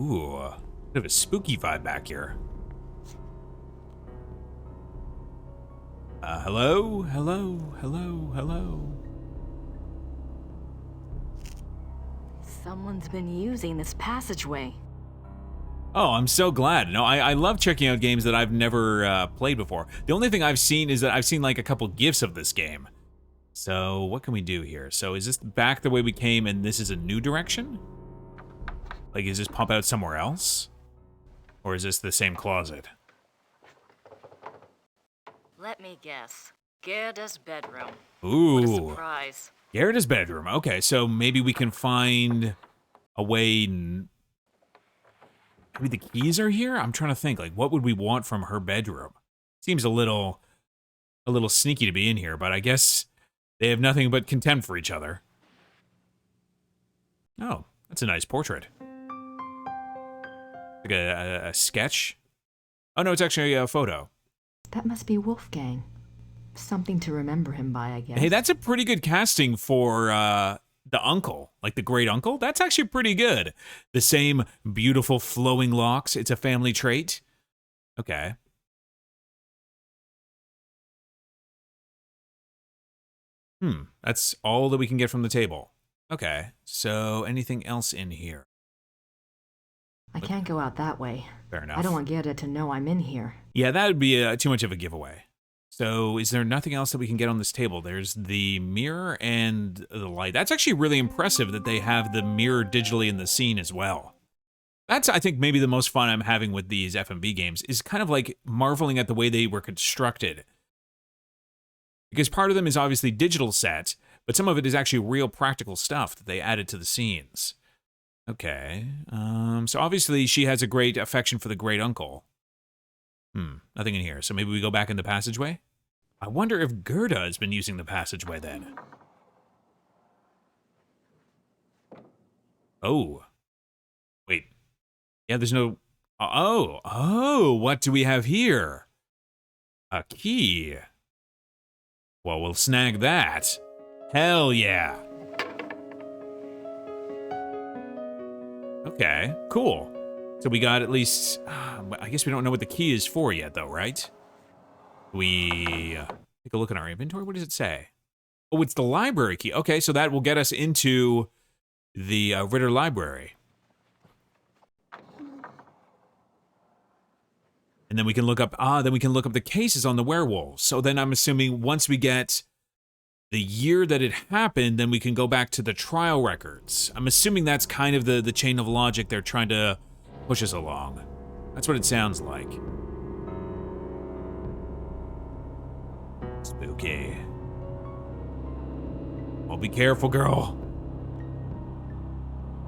Ooh, bit of a spooky vibe back here. Hello? Hello? Hello? Hello? Someone's been using this passageway. Oh, I'm so glad. No, I love checking out games that I've never played before. The only thing I've seen is that I've seen like a couple GIFs of this game. So what can we do here? So is this back the way we came and this is a new direction? Like, is this pop out somewhere else? Or is this the same closet? Let me guess. Gerda's bedroom. Ooh. What a surprise. Gerda's bedroom. Okay, so maybe we can find a way... Maybe the keys are here? I'm trying to think, like, what would we want from her bedroom? Seems a little sneaky to be in here, but I guess they have nothing but contempt for each other. Oh, that's a nice portrait. Like a sketch? Oh, no, it's actually a photo. That must be Wolfgang. Something to remember him by, I guess. Hey, that's a pretty good casting for the uncle, like the great uncle. That's actually pretty good. The same beautiful flowing locks. It's a family trait. Okay. That's all that we can get from the table. Okay, so anything else in here? I can't go out that way. Fair enough. I don't want Gerda to know I'm in here. Yeah, that would be too much of a giveaway. So is there nothing else that we can get on this table? There's the mirror and the light. That's actually really impressive that they have the mirror digitally in the scene as well. That's, I think, maybe the most fun I'm having with these F&B games, is kind of like marveling at the way they were constructed. Because part of them is obviously digital set, but some of it is actually real practical stuff that they added to the scenes. Okay, so obviously she has a great affection for the great uncle. Nothing in here, so maybe we go back in the passageway? I wonder if Gerda has been using the passageway then. Oh. Wait. Yeah, there's no... Oh, what do we have here? A key. Well, we'll snag that. Hell yeah. Okay, cool. So we got at least... I guess we don't know what the key is for yet, though, right? We take a look at our inventory. What does it say? Oh, it's the library key. Okay, so that will get us into the Ritter Library. And then we can look up... then we can look up the cases on the werewolves. So then I'm assuming once we get the year that it happened, then we can go back to the trial records. I'm assuming that's kind of the chain of logic they're trying to push us along. That's what it sounds like. Spooky. Well, be careful, girl.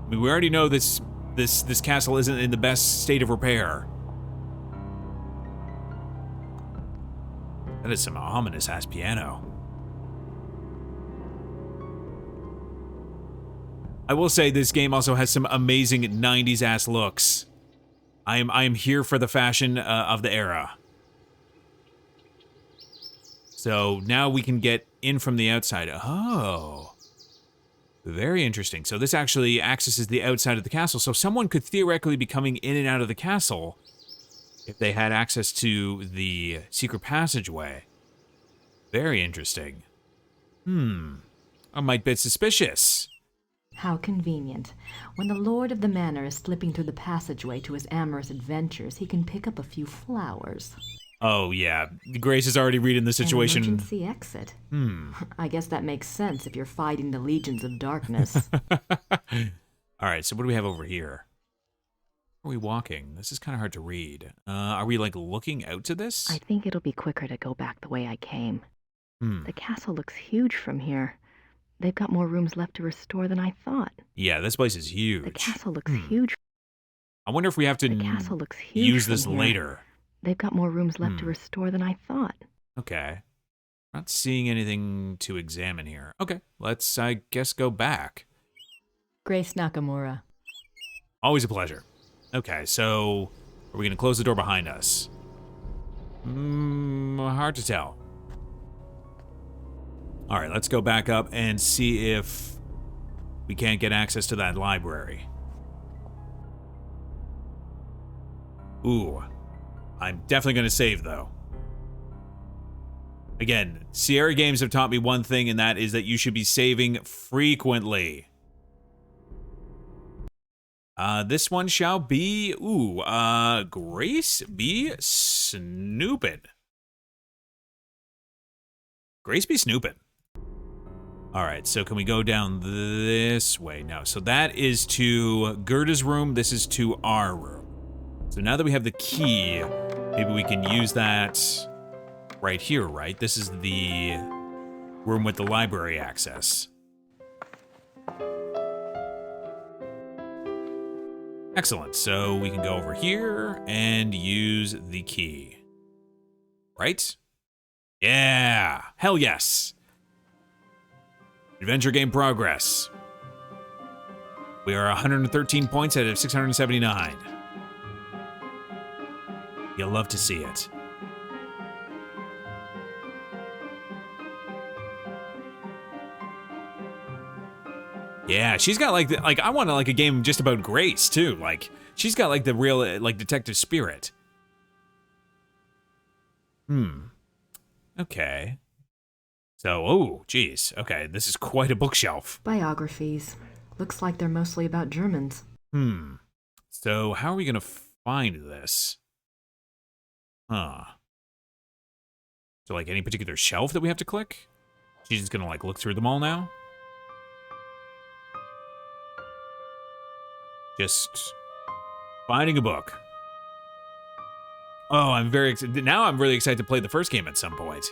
I mean, we already know this castle isn't in the best state of repair. That is some ominous-ass piano. I will say this game also has some amazing 90s-ass looks. I am here for the fashion of the era. So now we can get in from the outside. Oh. Very interesting. So this actually accesses the outside of the castle. So someone could theoretically be coming in and out of the castle if they had access to the secret passageway. Very interesting. I might be suspicious. How convenient. When the lord of the manor is slipping through the passageway to his amorous adventures, he can pick up a few flowers. Oh, yeah. Grace is already reading the situation. An emergency exit. I guess that makes sense if you're fighting the legions of darkness. All right, so what do we have over here? Where are we walking? This is kind of hard to read. Are we, like, looking out to this? I think it'll be quicker to go back the way I came. The castle looks huge from here. They've got more rooms left to restore than I thought. Yeah, this place is huge. The castle looks huge. I wonder if we have to use this later. They've got more rooms left to restore than I thought. Okay. Not seeing anything to examine here. Okay, let's, I guess, go back. Grace Nakamura. Always a pleasure. Okay, so are we going to close the door behind us? Hard to tell. All right, let's go back up and see if we can't get access to that library. Ooh. I'm definitely going to save, though. Again, Sierra games have taught me one thing, and that is that you should be saving frequently. This one shall be, Grace be snooping. Grace be snooping. All right, so can we go down this way? No, so that is to Gerda's room. This is to our room. So now that we have the key, maybe we can use that right here, right? This is the room with the library access. Excellent. So we can go over here and use the key. Right? Yeah. Hell yes. Adventure game progress. We are 113 points out of 679. You'll love to see it. Yeah, she's got like I want like a game just about Grace too. Like she's got like the real like detective spirit. Okay. So, oh, geez. Okay, this is quite a bookshelf. Biographies. Looks like they're mostly about Germans. So, how are we gonna find this? Huh. So, like, any particular shelf that we have to click? She's just gonna, like, look through them all now? Just finding a book. Oh, I'm very excited. Now I'm really excited to play the first game at some point.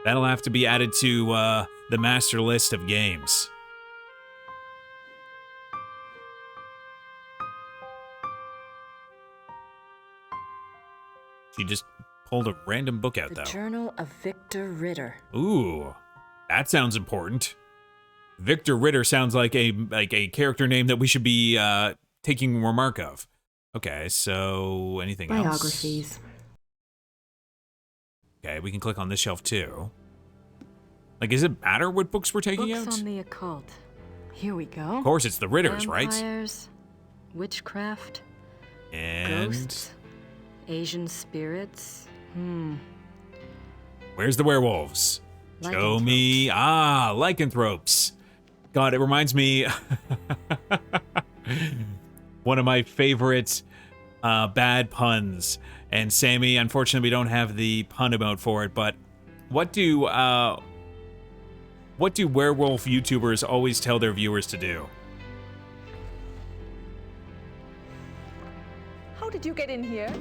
That'll have to be added to the master list of games. She just pulled a random book out, though. The Journal of Victor Ritter. Ooh, that sounds important. Victor Ritter sounds like a character name that we should be taking remark of. Okay, so anything else? Biographies. Okay, we can click on this shelf too. Like, does it matter what books we're taking out? Books on the occult. Here we go. Of course, it's the Ritters, Vampires, witchcraft, right? And ghosts, Asian spirits. Where's the werewolves? Show me. Ah, lycanthropes. God, it reminds me one of my favorite bad puns. And Sammy, unfortunately, we don't have the pun emote for it. But what do werewolf YouTubers always tell their viewers to do? How did you get in here?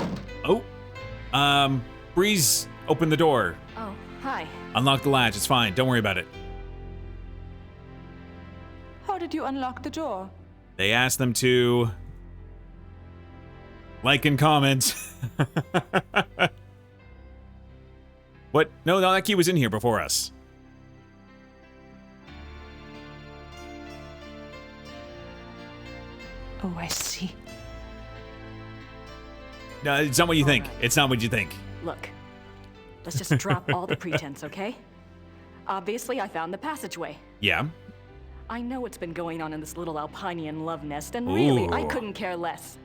Oh, Breeze, open the door. Oh, hi. Unlock the latch. It's fine. Don't worry about it. How did you unlock the door? They asked them to like and comment. What? No, that key was in here before us. Oh, I see. No, it's not what you think. right. It's not what you think. Look, let's just drop all the pretense, okay? Obviously, I found the passageway. Yeah. I know what's been going on in this little Alpinian love nest, and really, I Ooh. couldn't care less.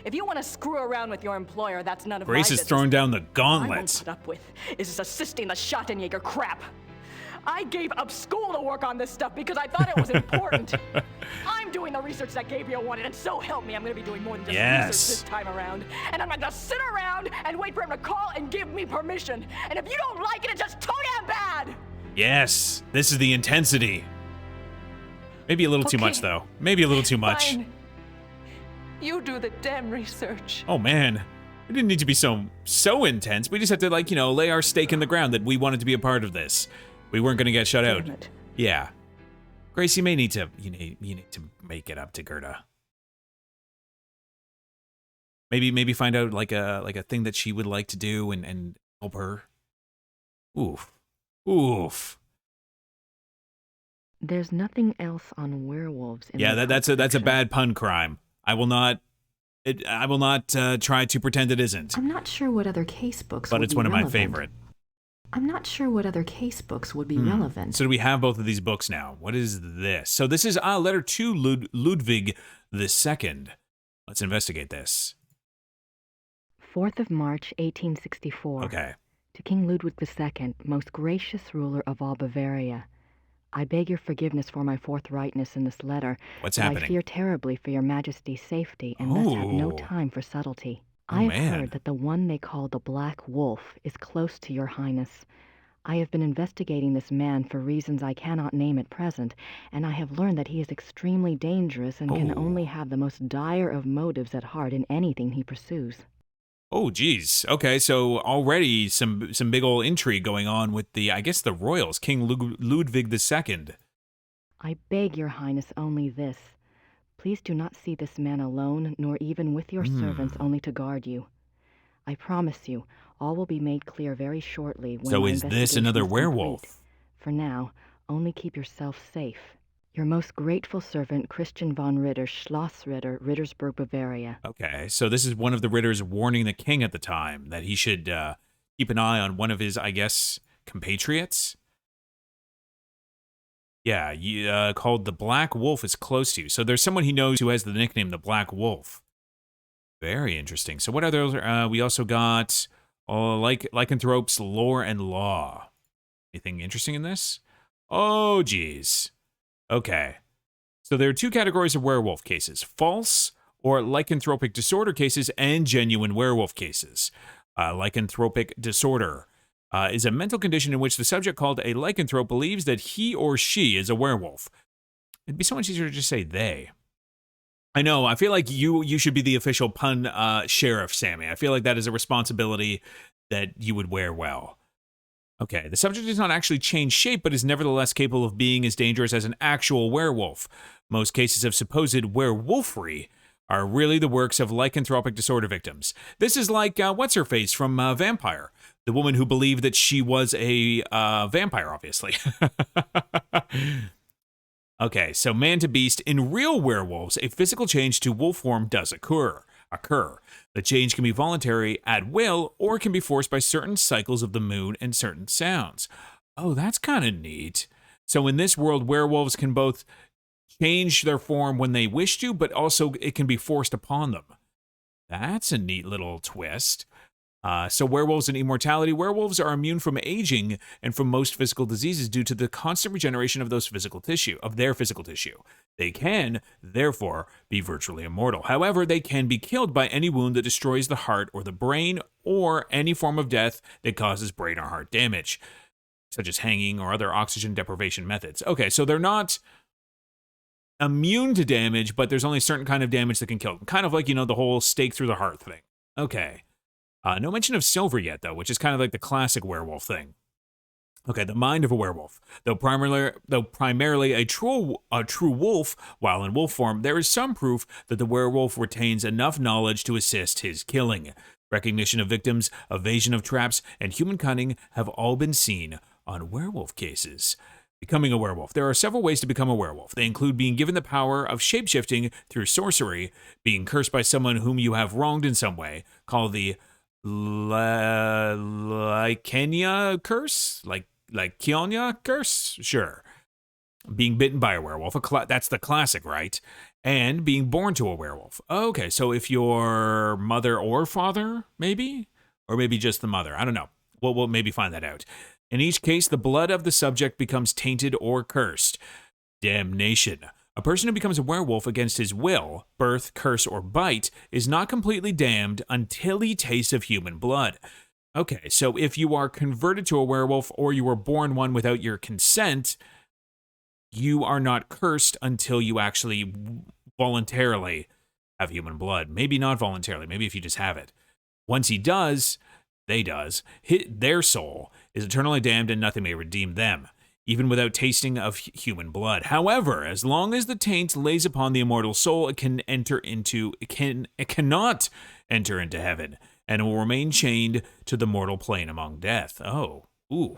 If you want to screw around with your employer, that's none of my Grace is business. throwing down the I won't gauntlets. put up with is this assisting the Schottenjäger crap. I gave up school to work on this stuff because I thought it was important. I'm doing the research that Gabriel wanted, and so help me, I'm going to be doing more than just Yes. research this time around. And I'm not going to sit around and wait for him to call and give me permission. And if you don't like it, it's just too damn bad. Yes, this is the intensity. Maybe a little too much, Okay. though. Maybe a little too much. Fine. You do the damn research. Oh man, we didn't need to be so intense. We just have to, like, lay our stake in the ground that we wanted to be a part of this. We weren't gonna get shut out. Damn it. Yeah, Grace, you may need to you need to make it up to Gerda. Maybe find out like a thing that she would like to do and help her. Oof, oof. There's nothing else on werewolves in Yeah, the that's a section. bad pun crime. I will not try to pretend it isn't. I'm not sure what other case books But would it's be one of my relevant. favorite. I'm not sure what other case books would be relevant. So do we have both of these books now? What is this? So this is letter to Ludwig II. Let's investigate this. 4th of March, 1864. Okay. To King Ludwig II, most gracious ruler of all Bavaria. I beg your forgiveness for my forthrightness in this letter, What's but I happening? fear terribly for your majesty's safety and thus have no Oh. time for subtlety. Oh, I have man. heard that the one they call the Black Wolf is close to your highness. I have been investigating this man for reasons I cannot name at present, and I have learned that he is extremely dangerous and can only Oh. have the most dire of motives at heart in anything he pursues. Oh, geez. Okay, so already some big old intrigue going on with the, I guess, the royals, King Ludwig II. I beg your highness only this. Please do not see this man alone, nor even with your servants Hmm. only to guard you. I promise you, all will be made clear very shortly when So my is this investigation another is complete. werewolf? For now, only keep yourself safe. Your most grateful servant, Christian von Ritter, Schloss Ritter, Rittersburg, Bavaria. Okay, so this is one of the Ritters warning the king at the time that he should keep an eye on one of his, I guess, compatriots. Yeah, called the Black Wolf is close to you. So there's someone he knows who has the nickname the Black Wolf. Very interesting. So what other? We also got lycanthropes, lore, and law. Anything interesting in this? Oh, geez. Okay. So there are two categories of werewolf cases: false or lycanthropic disorder cases and genuine werewolf cases. Lycanthropic disorder is a mental condition in which the subject called a lycanthrope believes that he or she is a werewolf. It'd be so much easier to just say they. I know. I feel like you should be the official pun sheriff, Sammy. I feel like that is a responsibility that you would wear well. Okay, the subject does not actually change shape, but is nevertheless capable of being as dangerous as an actual werewolf. Most cases of supposed werewolfery are really the works of lycanthropic disorder victims. This is like what's-her-face from Vampire, the woman who believed that she was a vampire, obviously. Okay, so man to beast. In real werewolves, a physical change to wolf form does occur. The change can be voluntary at will or can be forced by certain cycles of the moon and certain sounds. Oh, that's kind of neat. So in this world, werewolves can both change their form when they wish to, but also it can be forced upon them. That's a neat little twist. So werewolves and immortality. Werewolves are immune from aging and from most physical diseases due to the constant regeneration of their physical tissue. They can, therefore, be virtually immortal. However, they can be killed by any wound that destroys the heart or the brain, or any form of death that causes brain or heart damage, such as hanging or other oxygen deprivation methods. Okay, so they're not immune to damage, but there's only a certain kind of damage that can kill them. Kind of like, the whole stake through the heart thing. Okay. No mention of silver yet, though, which is kind of like the classic werewolf thing. Okay, the mind of a werewolf. Though primarily a true wolf, while in wolf form, there is some proof that the werewolf retains enough knowledge to assist his killing. Recognition of victims, evasion of traps, and human cunning have all been seen on werewolf cases. Becoming a werewolf. There are several ways to become a werewolf. They include being given the power of shapeshifting through sorcery, being cursed by someone whom you have wronged in some way, called the Lycania curse? Lycaonia curse? Sure. Being bitten by a werewolf. That's the classic, right? And being born to a werewolf. Okay, so if your mother or father, maybe? Or maybe just the mother. I don't know. We'll maybe find that out. In each case, the blood of the subject becomes tainted or cursed. Damnation. A person who becomes a werewolf against his will, birth, curse, or bite, is not completely damned until he tastes of human blood. Okay, so if you are converted to a werewolf or you were born one without your consent, you are not cursed until you actually voluntarily have human blood. Maybe not voluntarily, maybe if you just have it. Once he does, their soul is eternally damned and nothing may redeem them, even without tasting of human blood. However, as long as the taint lays upon the immortal soul, it cannot enter into heaven, and it will remain chained to the mortal plane among death. Oh, ooh.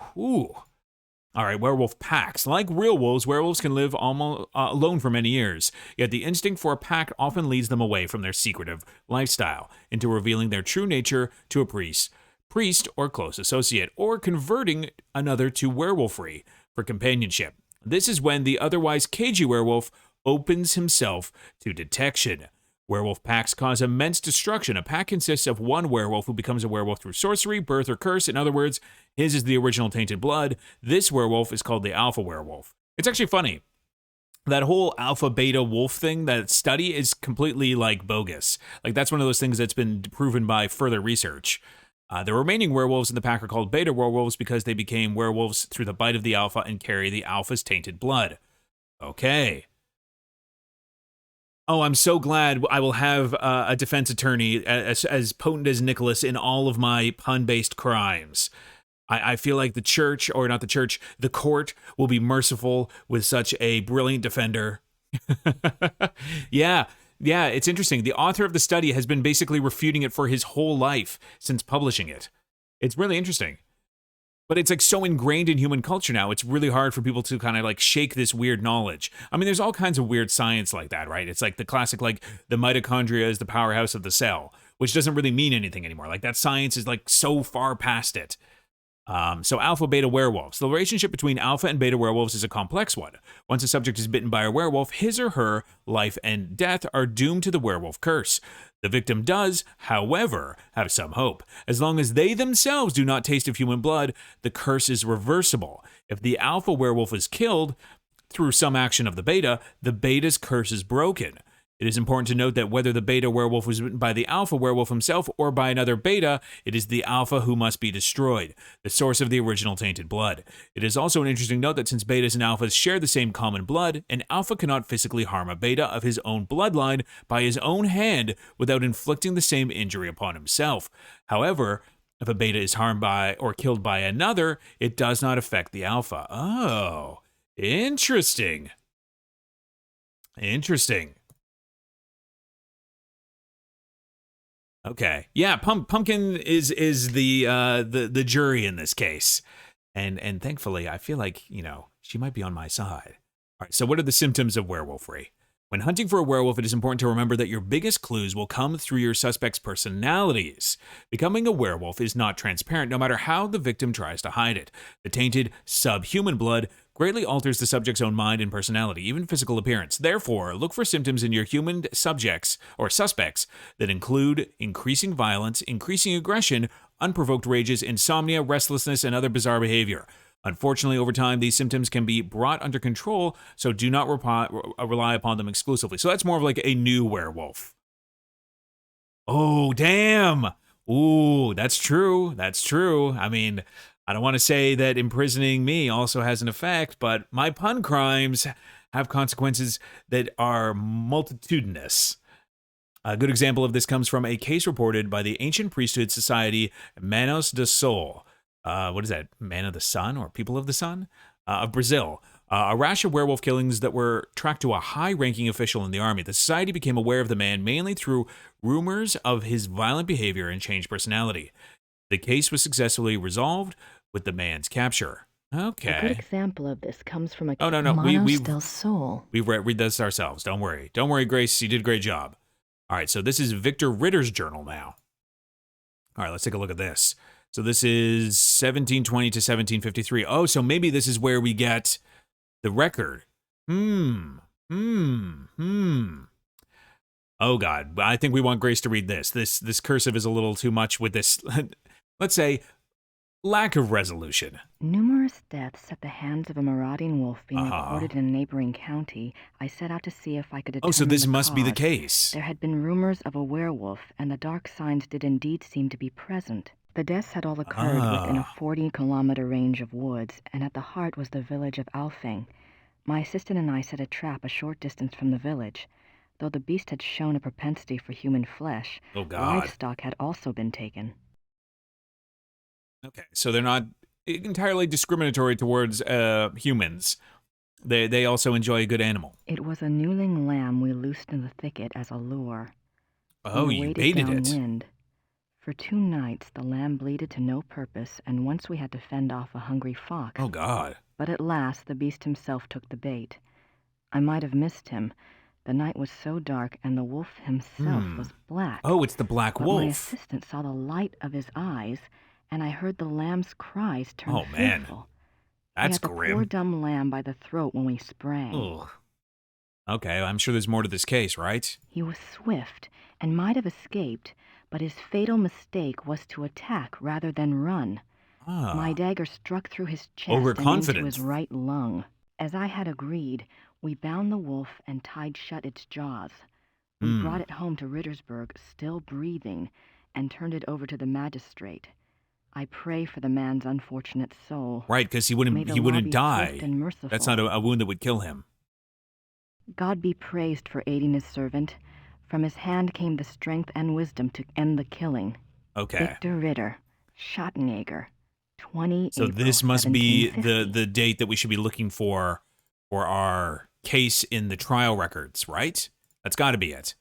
All right, werewolf packs. Like real wolves, werewolves can live almost alone for many years, yet the instinct for a pack often leads them away from their secretive lifestyle into revealing their true nature to a priest or close associate, or converting another to werewolfery for companionship. This is when the otherwise cagey werewolf opens himself to detection. Werewolf packs cause immense destruction. A pack consists of one werewolf who becomes a werewolf through sorcery, birth, or curse. In other words, his is the original tainted blood. This werewolf is called the alpha werewolf. It's actually funny. That whole alpha beta wolf thing, that study is completely like bogus. Like that's one of those things that's been proven by further research. The remaining werewolves in the pack are called beta werewolves because they became werewolves through the bite of the alpha and carry the alpha's tainted blood. Okay. Oh, I'm so glad I will have a defense attorney as potent as Nicholas in all of my pun-based crimes. I feel like the church, or not the church, the court will be merciful with such a brilliant defender. Yeah, it's interesting. The author of the study has been basically refuting it for his whole life since publishing it. It's really interesting. But it's like so ingrained in human culture now, it's really hard for people to kind of like shake this weird knowledge. I mean, there's all kinds of weird science like that, right? It's like the classic, like the mitochondria is the powerhouse of the cell, which doesn't really mean anything anymore. Like that science is like so far past it. So alpha beta werewolves. The relationship between alpha and beta werewolves is a complex one. Once a subject is bitten by a werewolf, his or her life and death are doomed to the werewolf curse. The victim does, however, have some hope. As long as they themselves do not taste of human blood, the curse is reversible. If the alpha werewolf is killed through some action of the beta's curse is broken. It is important to note that whether the beta werewolf was bitten by the alpha werewolf himself or by another beta, it is the alpha who must be destroyed, the source of the original tainted blood. It is also an interesting note that since betas and alphas share the same common blood, an alpha cannot physically harm a beta of his own bloodline by his own hand without inflicting the same injury upon himself. However, if a beta is harmed by or killed by another, it does not affect the alpha. Oh, interesting. Interesting. Okay. Yeah, Pumpkin is the jury in this case. And thankfully, I feel like, she might be on my side. All right, so what are the symptoms of werewolfery? When hunting for a werewolf, it is important to remember that your biggest clues will come through your suspect's personalities. Becoming a werewolf is not transparent, no matter how the victim tries to hide it. The tainted, subhuman blood greatly alters the subject's own mind and personality, even physical appearance. Therefore, look for symptoms in your human subjects or suspects that include increasing violence, increasing aggression, unprovoked rages, insomnia, restlessness, and other bizarre behavior. Unfortunately, over time, these symptoms can be brought under control, so do not rely upon them exclusively. So that's more of like a new werewolf. Oh, damn. Ooh, that's true. That's true. I mean, I don't want to say that imprisoning me also has an effect, but my pun crimes have consequences that are multitudinous. A good example of this comes from a case reported by the Ancient Priesthood Society Manos do Sol. What is that? Man of the Sun or People of the Sun? Of Brazil. A rash of werewolf killings that were tracked to a high-ranking official in the army. The society became aware of the man mainly through rumors of his violent behavior and changed personality. The case was successfully resolved with the man's capture. Okay. A good example of this comes from a Oh, no. Manos del Sol. We've read this ourselves. Don't worry. Don't worry, Grace. You did a great job. All right, so this is Victor Ritter's journal now. All right, let's take a look at this. So this is 1720 to 1753. Oh, so maybe this is where we get the record. Oh, God. I think we want Grace to read this. This cursive is a little too much with this, let's say, lack of resolution. Numerous deaths at the hands of a marauding wolf being reported in a neighboring county, I set out to see if I could determine Oh, so this the must be the cause. case. There had been rumors of a werewolf, and the dark signs did indeed seem to be present. The deaths had all occurred within a 40-kilometer range of woods, and at the heart was the village of Alfing. My assistant and I set a trap a short distance from the village. Though the beast had shown a propensity for human flesh, Oh, God. livestock had also been taken. Okay, so they're not entirely discriminatory towards humans. They also enjoy a good animal. It was a newling lamb we loosed in the thicket as a lure. Oh, We you waited baited it. downwind. For 2 nights, the lamb bleated to no purpose, and once we had to fend off a hungry fox. Oh, God. But at last, the beast himself took the bait. I might have missed him. The night was so dark, and the wolf himself was black. Oh, it's the black But my wolf. assistant saw the light of his eyes, and I heard the lamb's cries turn Oh, man. fearful. That's we had the grim. poor dumb lamb by the throat when we sprang. Ugh. Okay, I'm sure there's more to this case, right? He was swift and might have escaped, but his fatal mistake was to attack rather than run. My Ah, dagger struck through his chest and into his overconfidence. right lung. As I had agreed, we bound the wolf and tied shut its jaws. We Hmm. brought it home to Rittersburg, still breathing, and turned it over to the magistrate. I pray for the man's unfortunate soul. Right, because he May wouldn't the he law wouldn't be swift die. and That's merciful. not a wound that would kill him. God be praised for aiding his servant. From his hand came the strength and wisdom to end the killing. Okay. Victor Ritter, Schottenjäger, 20 So April this must be 1750. the date that we should be looking for our case in the trial records, right? That's got to be it.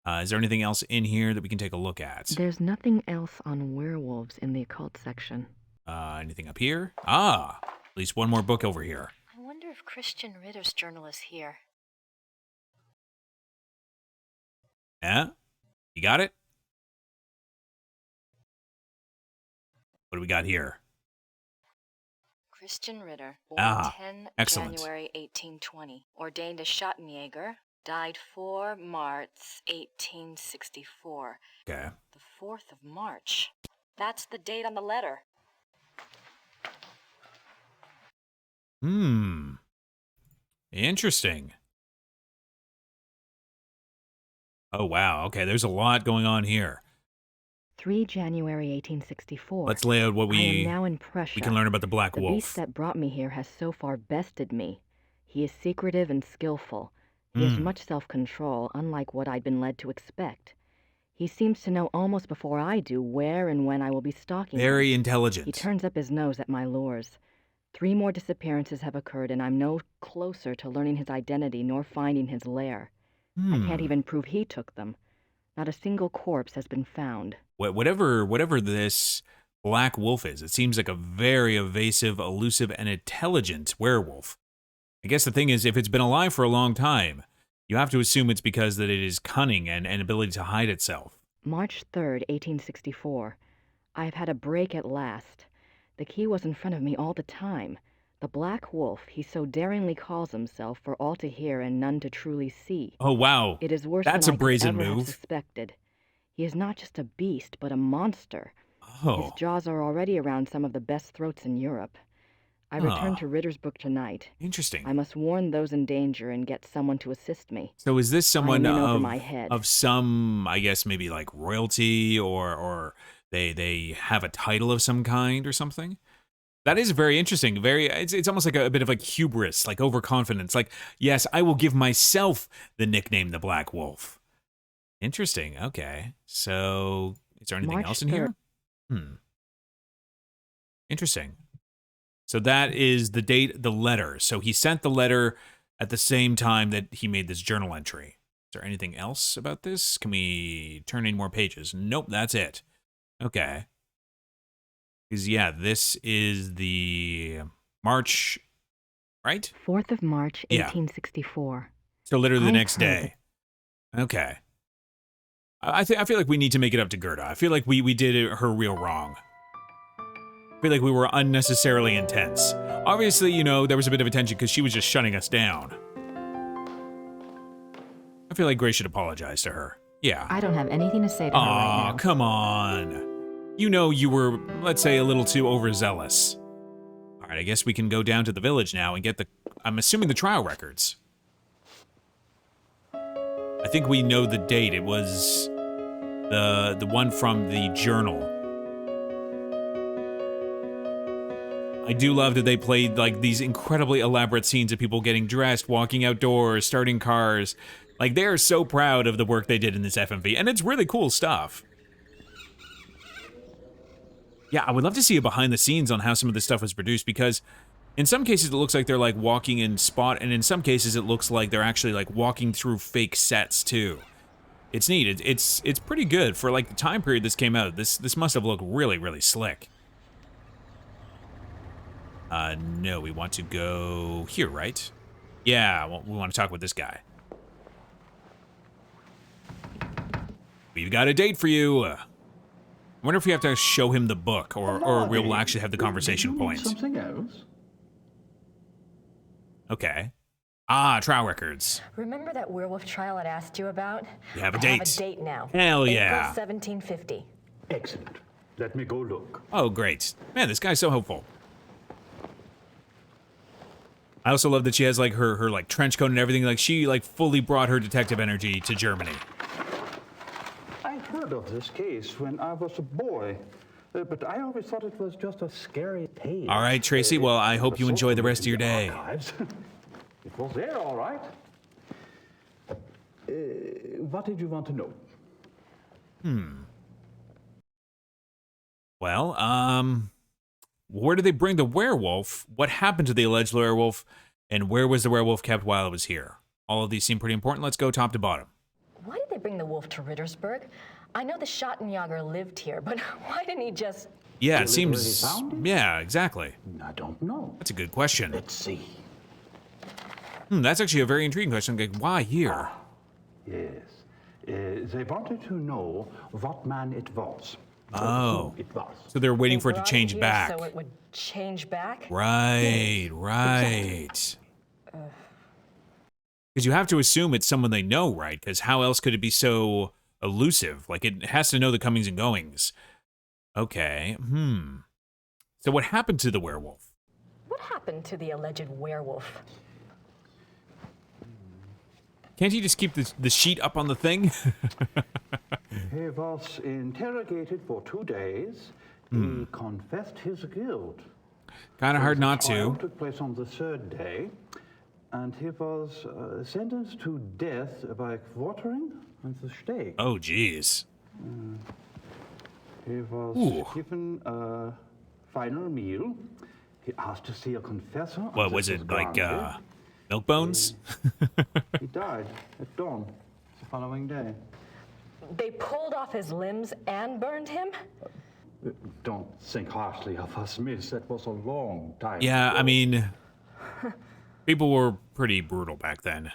Is there anything else in here that we can take a look at? There's nothing else on werewolves in the occult section. Anything up here? Ah, at least one more book over here. I wonder if Christian Ritter's journal is here. Yeah? You got it? What do we got here? Christian Ritter, born Ah, 10 excellent. January 1820, ordained a Schottenjäger, died 4 March 1864. Okay. The 4th of March. That's the date on the letter. Interesting. Oh, wow. Okay, there's a lot going on here. 3 January 1864. Let's lay out what I am now in Prussia. we can learn about the Black The Wolf. beast that brought me here has so far bested me. He is secretive and skillful. He has much self-control, unlike what I'd been led to expect. He seems to know almost before I do where and when I will be stalking him. Very He intelligent. turns up his nose at my lures. 3 more disappearances have occurred, and I'm no closer to learning his identity nor finding his lair. I can't even prove he took them. Not a single corpse has been found. Whatever this Black Wolf is, it seems like a very evasive, elusive, and intelligent werewolf. I guess the thing is, if it's been alive for a long time, you have to assume it's because that it is cunning and ability to hide itself. March 3rd, 1864. I have had a break at last. The key was in front of me all the time. The Black Wolf, he so daringly calls himself, for all to hear and none to truly see. Oh, wow. It is worse That's than a I could brazen ever have move. suspected. He is not just a beast, but a monster. His Oh. jaws are already around some of the best throats in Europe. I return Ah. to Rittersburg tonight. Interesting. I must warn those in danger and get someone to assist me. So is this someone I am in over my head. of some, I guess maybe like royalty or they have a title of some kind or something? That is very interesting. It's almost like a bit of like hubris, like overconfidence. Like, yes, I will give myself the nickname the Black Wolf. Interesting. Okay. So is there anything March else in here? Interesting. So that is the date, the letter. So he sent the letter at the same time that he made this journal entry. Is there anything else about this? Can we turn any more pages? Nope, that's it. Okay. Because, yeah, this is the March, right? 4th of March, Yeah. 1864. So literally the I've next heard day. Okay. I feel like we need to make it up to Gerda. I feel like we did her real wrong. I feel like we were unnecessarily intense. Obviously, you know, there was a bit of attention because she was just shutting us down. I feel like Grace should apologize to her. Yeah. I don't have anything to say to her right Aw, now. come on. You know you were, let's say, a little too overzealous. All right, I guess we can go down to the village now and get I'm assuming the trial records. I think we know the date. It was the one from the journal. I do love that they played like these incredibly elaborate scenes of people getting dressed, walking outdoors, starting cars. Like they are so proud of the work they did in this FMV, and it's really cool stuff. Yeah, I would love to see a behind the scenes on how some of this stuff was produced, because in some cases it looks like they're like walking in spot, and in some cases it looks like they're actually like walking through fake sets too. It's neat. It's pretty good for like the time period this came out. This must have looked really, really slick. No, we want to go here, right? Yeah, well, we want to talk with this guy. We've got a date for you. I wonder if we have to show him the book, or we'll actually have the conversation points. Something else? Okay. Ah, trial records. Remember that werewolf trial I'd asked you about? You have a I date. have a date now. Hell yeah. April 1750. Excellent. Let me go look. Oh, great. Man, this guy's so helpful. I also love that she has like her like trench coat and everything. Like she like fully brought her detective energy to Germany. I heard of this case when I was a boy, but I always thought it was just a scary tale. All right, Tracy. Well, I hope you enjoy the rest of your day. Archives. It was there, all right. What did you want to know? Well, where did they bring the werewolf? What happened to the alleged werewolf? And where was the werewolf kept while it was here? All of these seem pretty important. Let's go top to bottom. Why did they bring the wolf to Rittersburg? I know the Schottenjäger lived here, but why didn't he just... Yeah, it Deliberately seems... found it? Yeah, exactly. I don't know. That's a good question. Let's see. That's actually a very intriguing question. Like, why here? Yes. They wanted to know what man it was. or Oh. who it was. So they're waiting They for it to brought change here back. So it would change back? Right, right. Because you have to assume it's someone they know, right? Because how else could it be so elusive? Like, it has to know the comings and goings. Okay, So what happened to the werewolf? What happened to the alleged werewolf? Can't you just keep the sheet up on the thing? He was interrogated for 2 days. He confessed his guilt. Kind of hard The not trial to. took place on the 3rd day, and he was sentenced to death by quartering and the stake. Oh, jeez. He was Ooh. given a final meal. He asked to see a confessor. and What this was it, like, granted. milk bones? He died at dawn the following day. They pulled off his limbs and burned him? Don't think harshly of us, miss. That was a long time Yeah, ago. I mean, people were pretty brutal back then.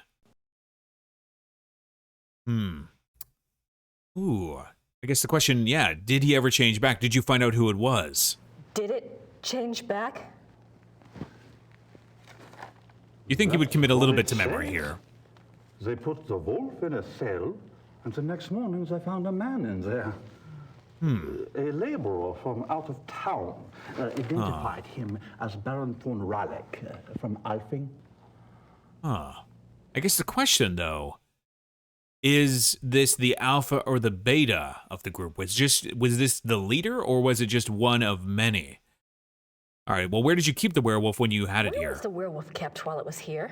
Ooh. I guess the question, yeah, did he ever change back? Did you find out who it was? Did it change back? You think he would commit a That's little what bit to it memory says. here? They put the wolf in a cell, and the next morning they found a man in there. A laborer from out of town identified him as Baron von Raleigh from Alfing. Huh. I guess the question, though, is this the alpha or the beta of the group? Was this the leader, or was it just one of many? All right, well, where did you keep the werewolf when you had it Where here? was the werewolf kept while it was here?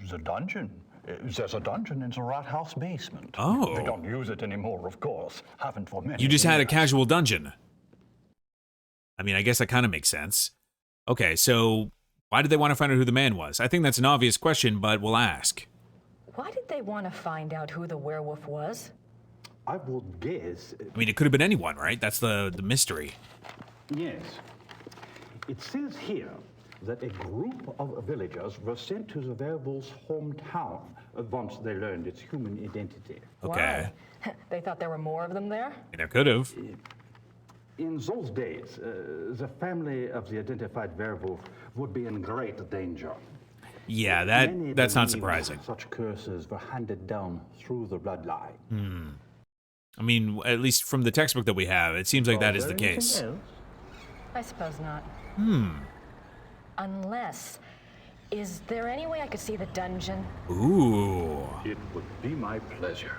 The dungeon. There's a dungeon in the rat house basement. Oh. We don't use it anymore, of course. Haven't for many You just had a years. casual dungeon. I mean, I guess that kind of makes sense. Okay, so why did they want to find out who the man was? I think that's an obvious question, but we'll ask. Why did they want to find out who the werewolf was? I would guess. I mean, it could have been anyone, right? That's the mystery. Yes. It says here that a group of villagers were sent to the werewolf's hometown once they learned its human identity. Okay. Why? They thought there were more of them there? There could have. In those days, the family of the identified werewolf would be in great danger. Yeah, Many that's not believe surprising. Such curses were handed down through the bloodline. I mean, at least from the textbook that we have, it seems like that is the Anything case. else? I suppose not. Unless, is there any way I could see the dungeon? Ooh. It would be my pleasure.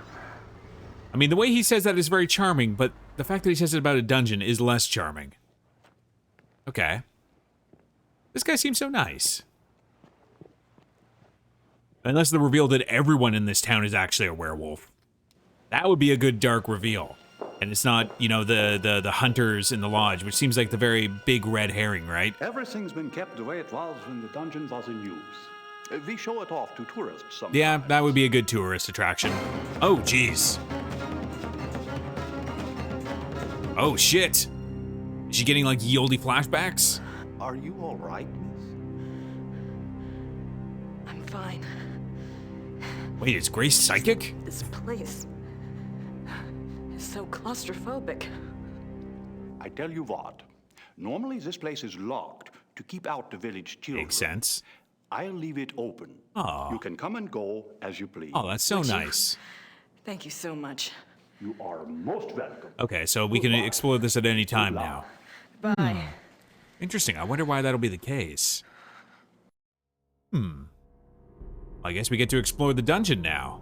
I mean, the way he says that is very charming, but the fact that he says it about a dungeon is less charming. Okay. This guy seems so nice. Unless the reveal that everyone in this town is actually a werewolf. That would be a good dark reveal. And it's not, you know, the hunters in the lodge, which seems like the very big red herring, right? Everything's been kept the way it was when the dungeon was in use. We show it off to tourists sometimes. Yeah, that would be a good tourist attraction. Oh, jeez. Oh, shit. Is she getting, like, ye olde flashbacks? Are you all right, miss? I'm fine. Wait, is Grace psychic? This place is so claustrophobic. I tell you what. Normally this place is locked to keep out the village children. Makes sense. I'll leave it open. Aw. You can come and go as you please. Oh, that's so nice. Thank you so much. You are most welcome. Okay, so we can explore this at any time now. Bye. Interesting. I wonder why that'll be the case. I guess we get to explore the dungeon now.